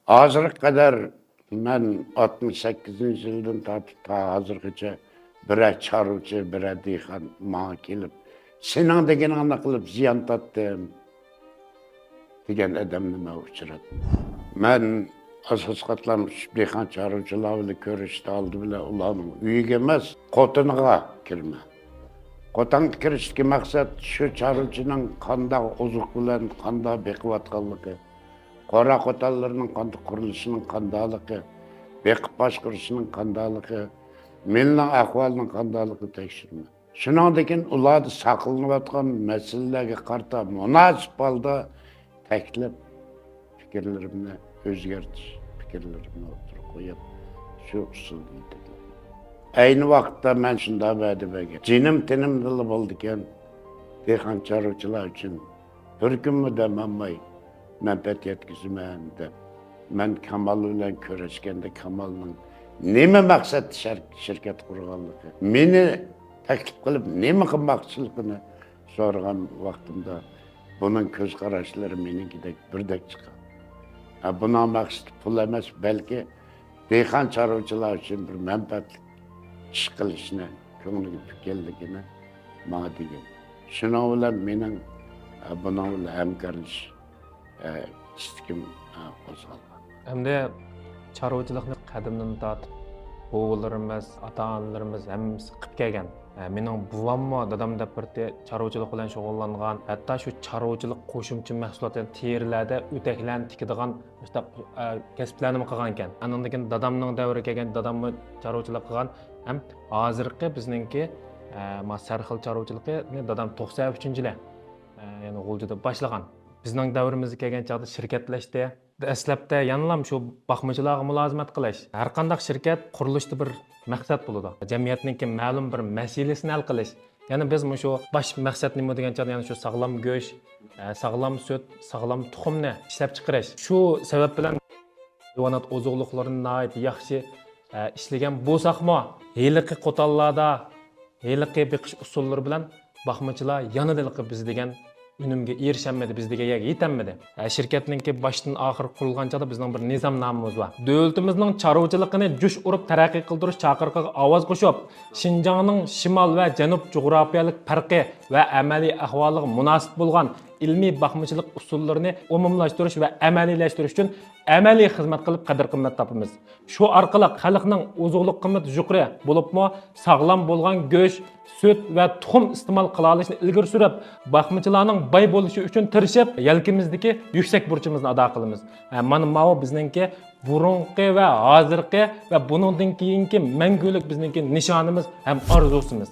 Hazır kadar ben 68. yıldan tartıp ta hazırgıca bire çarıcı, bire diyhan mağa kelip, senin degen ana kılıp ziyan tattım degen adamni ben uçuradım. Ben asas katlanmış diyhan çarıcılarla körüşte aldı bile ulanım. Üyüge emas, kotunuğa kirme. Kotan kirişki maksat şu çarıcının kanda ozuk bilen kanda bekivatkallığı. Qora qotallarının qanday qurilishining qandaylig'i, beqib boshqarishining qandaylig'i, millatning ahvolining qandaylig'i tekshirma. Shuningdek, ularni saqlanayotgan masalalarga qarata munosib holda taklif fikrlarimni o'zgartirish, fikrlarimni o'tirib qo'yib, shu usulda yetaklayman. Ayni vaqtda men shunday va'da bergan. Jinim tinim dili bo'ldi ekan, dehqon chorvachilar uchun bir kunmi demamay menfaat yetkazman deb. Men Kamal bilan ko'rishganda Kamalning nima maqsadda shirkat qurganligi, meni taklif qilib nima qilmoqchiligini so'ragan vaqtimda buning ko'z qarashlari meningidek birdek chiqqan. Buning maqsadi pul emas, balki dehqon chorvachilar uchun bir manfaatli ish qilishni ko'ngliga tutganligini menga degan. Shuning bilan mening buning bilan hamkorlashish istikim qo'zg'algan. Hamda chorvachilikni qadimdan tortib buvlarimiz, ota-onalarimiz hammasi qilib kelgan. Mening buvammo, dadam deb birda chorvachilik bilan shug'ullangan. Hatto shu chorvachilik qo'shimcha mahsulotlarni terilarda o'taklarni tikadigan kasblarni qilgan ekan. Andan keyin dadamning davri kelgan, dadammi chorvachilik qilgan. Ham hozirgi bizningki sarxil chorvachilikni dadam 93-yili ya'ni G'uljida boshlagan. Bizning davrimizga kelgan chaqda shirkatlashdi. Dastlabda yanılam shu baxmachilarga mulozimat qilish. Har qanday shirkat qurilishda bir maqsad bo'ladi. Jamiyatning ma'lum bir masalasini hal qilish. Ya'ni biz shu bosh maqsad nima degan chaqda ya'ni shu sog'lom go'sht, sog'lom sut, sog'lom tuxumni ishlab chiqarish. Shu sabab bilan hayvonot ozuqliklarini yaxshi ishlagan bo'lsaqmi, heliqi qo'tallarda, heliqi beqish usullari bilan baxmachilar yanada biz degan unumga erişemedi, bizdeki yetemedi. Şirketninki baştan ahir kurulgan çağda bizning bir nizam namımız var. Devletimizning chorvachiligini jush urib taraqqiy qildirish chaqiriqiga ovoz qo'shib, Şinjanning shimol va janub jug'rafiyalik farqi va amaliy ahvoliga munosib bo'lgan ilmiy baxmachilik usullarini umumlashtirish va amaliylashtirish uchun amaliy xizmat qilib qadr-qimmat topamiz. Shu orqali xalqning ozuqlik qimmati yuqori bo'libmi, sog'lom bo'lgan go'sht, süt va tuxum iste'mol qila olishni ilgari surib, baxmachilarning boy bo'lishi uchun tirishib, yelkamizdagi yuksak burchimizni ado qilamiz. Mana bu bizningki burunqi va hozirgi va buningdan keyingi mangulik bizningki nishonimiz ham orzusimiz.